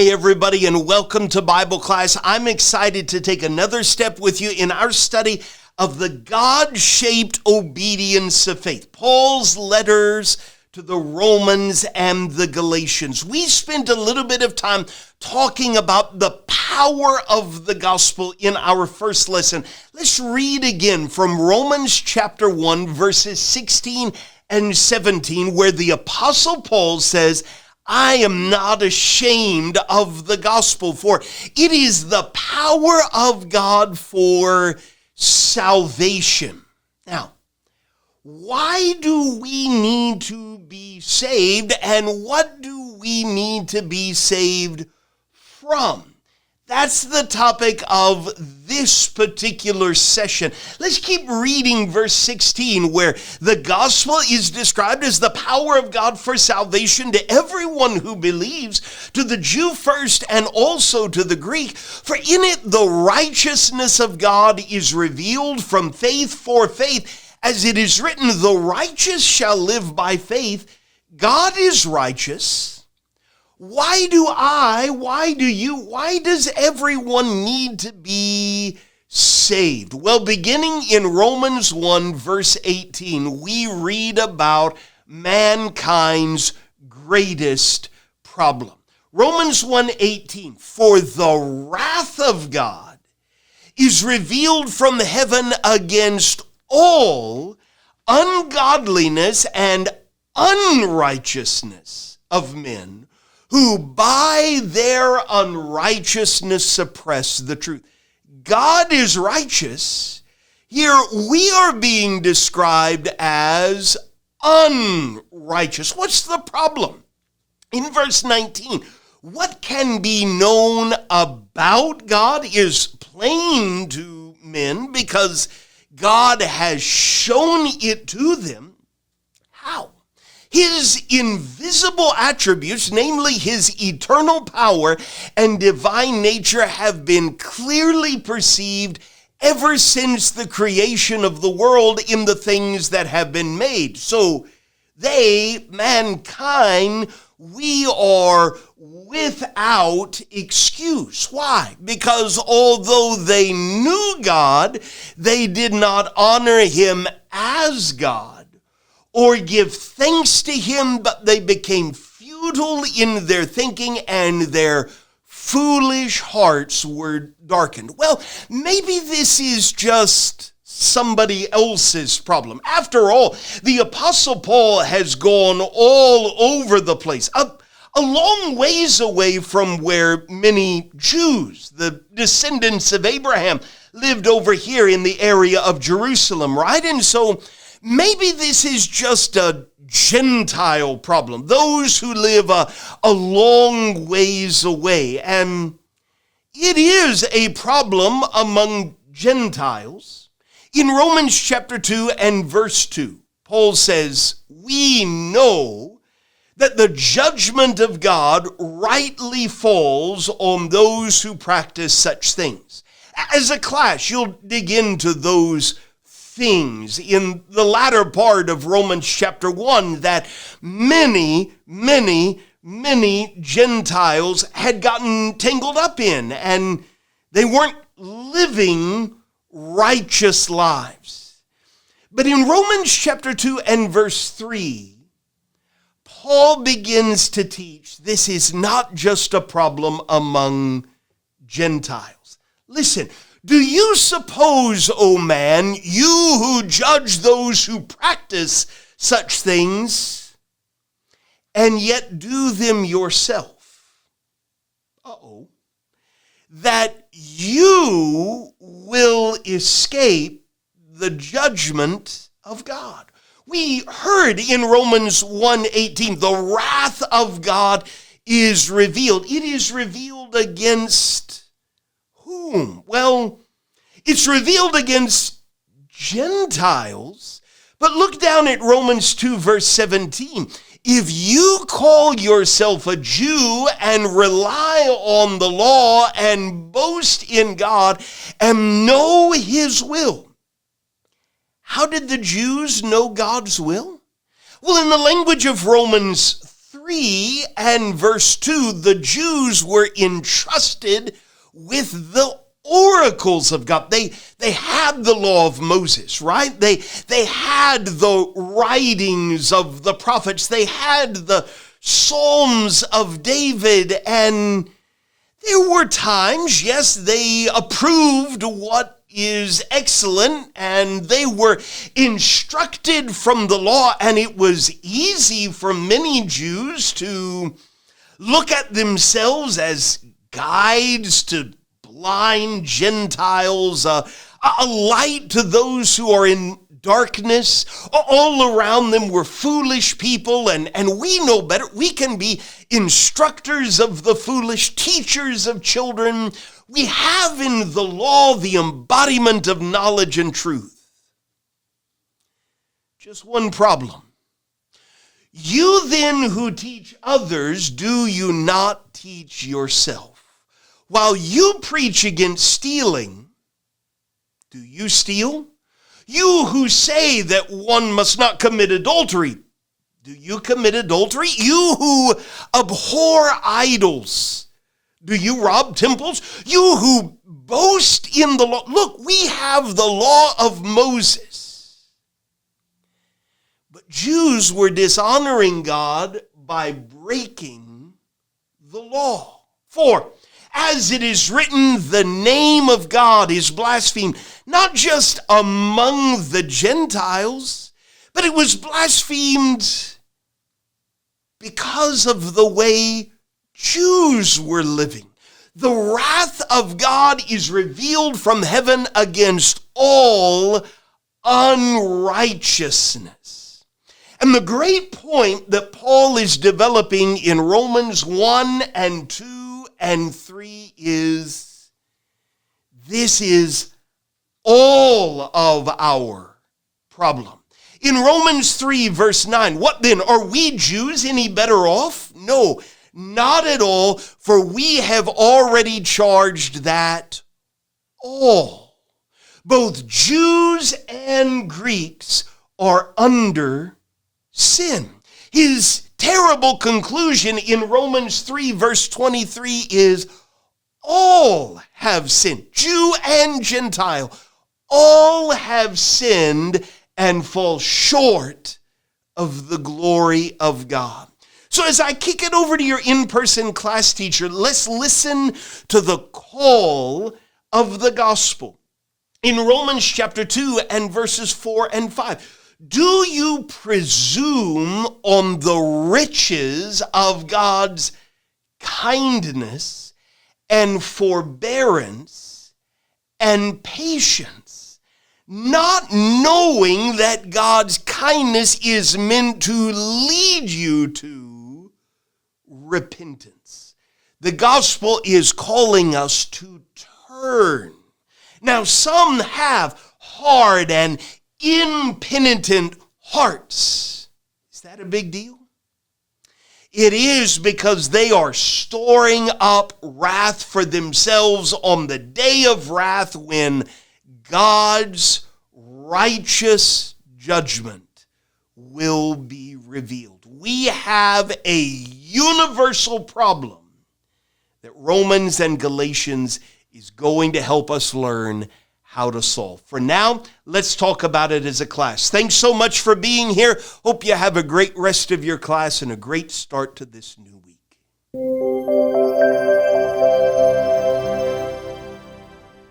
Hey everybody, and welcome to Bible class. I'm excited to take another step with you in our study of the God-shaped obedience of faith. Paul's letters to the Romans and the Galatians. We spent a little bit of time talking about the power of the gospel in our first lesson. Let's read again from Romans chapter 1, verses 16 and 17, where the Apostle Paul says, I am not ashamed of the gospel, for it is the power of God for salvation. Now, why do we need to be saved, and what do we need to be saved from? That's the topic of this particular session. Let's keep reading verse 16, where the gospel is described as the power of God for salvation to everyone who believes, to the Jew first and also to the Greek. For in it the righteousness of God is revealed from faith for faith, as it is written, the righteous shall live by faith. God is righteous. Why does everyone need to be saved? Well, beginning in Romans 1, verse 18, we read about mankind's greatest problem. Romans 1:18, for the wrath of God is revealed from heaven against all ungodliness and unrighteousness of men, who by their unrighteousness suppress the truth. God is righteous. Here we are being described as unrighteous. What's the problem? In verse 19, what can be known about God is plain to men because God has shown it to them. How? His invisible attributes, namely his eternal power and divine nature, have been clearly perceived ever since the creation of the world in the things that have been made. So they, mankind, we are without excuse. Why? Because although they knew God, they did not honor him as God or give thanks to him, but they became futile in their thinking and their foolish hearts were darkened. Well, maybe this is just somebody else's problem. After all, the Apostle Paul has gone all over the place, a long ways away from where many Jews, the descendants of Abraham, lived over here in the area of Jerusalem, right? And so maybe this is just a Gentile problem, those who live a long ways away. And it is a problem among Gentiles. In Romans chapter 2 and verse 2, Paul says, we know that the judgment of God rightly falls on those who practice such things. As a class, you'll dig into those things in the latter part of Romans chapter 1 that many Gentiles had gotten tangled up in, and they weren't living righteous lives. But in Romans chapter 2 and verse 3, Paul begins to teach this is not just a problem among Gentiles. Listen, do you suppose, O man, you who judge those who practice such things and yet do them yourself, that you will escape the judgment of God? We heard in Romans 1:18, the wrath of God is revealed. It is revealed against whom? Well, it's revealed against Gentiles. But look down at Romans 2, verse 17. If you call yourself a Jew and rely on the law and boast in God and know his will, how did the Jews know God's will? Well, in the language of Romans 3, 3 and verse 2, the Jews were entrusted with the oracles of God. They had the law of Moses, right? They had the writings of the prophets. They had the Psalms of David, and there were times, yes, they approved what is excellent, and they were instructed from the law, and it was easy for many Jews to look at themselves as guides to blind Gentiles, a light to those who are in darkness. All around them were foolish people, and we know better. We can be instructors of the foolish, teachers of children. We have in the law the embodiment of knowledge and truth. Just one problem. You then who teach others, do you not teach yourself? While you preach against stealing, do you steal? You who say that one must not commit adultery, do you commit adultery? You who abhor idols, do you rob temples? You who boast in the law. Look, we have the law of Moses. But Jews were dishonoring God by breaking the law. For as it is written, the name of God is blasphemed, not just among the Gentiles, but it was blasphemed because of the way Jews were living. The wrath of God is revealed from heaven against all unrighteousness. And the great point that Paul is developing in Romans 1 and 2 and 3 is, this is all of our problem. In Romans 3 verse 9, what then? Are we Jews any better off? No, not at all, for we have already charged that all, both Jews and Greeks, are under sin. His terrible conclusion in Romans 3 verse 23 is, all have sinned, Jew and Gentile, all have sinned and fall short of the glory of God. So as I kick it over to your in-person class teacher, let's listen to the call of the gospel. In Romans chapter 2 and verses 4 and 5, do you presume on the riches of God's kindness and forbearance and patience, not knowing that God's kindness is meant to lead you to repentance? The gospel is calling us to turn. Now, some have hard and impenitent hearts. Is that a big deal? It is, because they are storing up wrath for themselves on the day of wrath when God's righteous judgment will be revealed. We have a universal problem that Romans and Galatians is going to help us learn how to solve. For now, let's talk about it as a class. Thanks so much for being here. Hope you have a great rest of your class and a great start to this new week.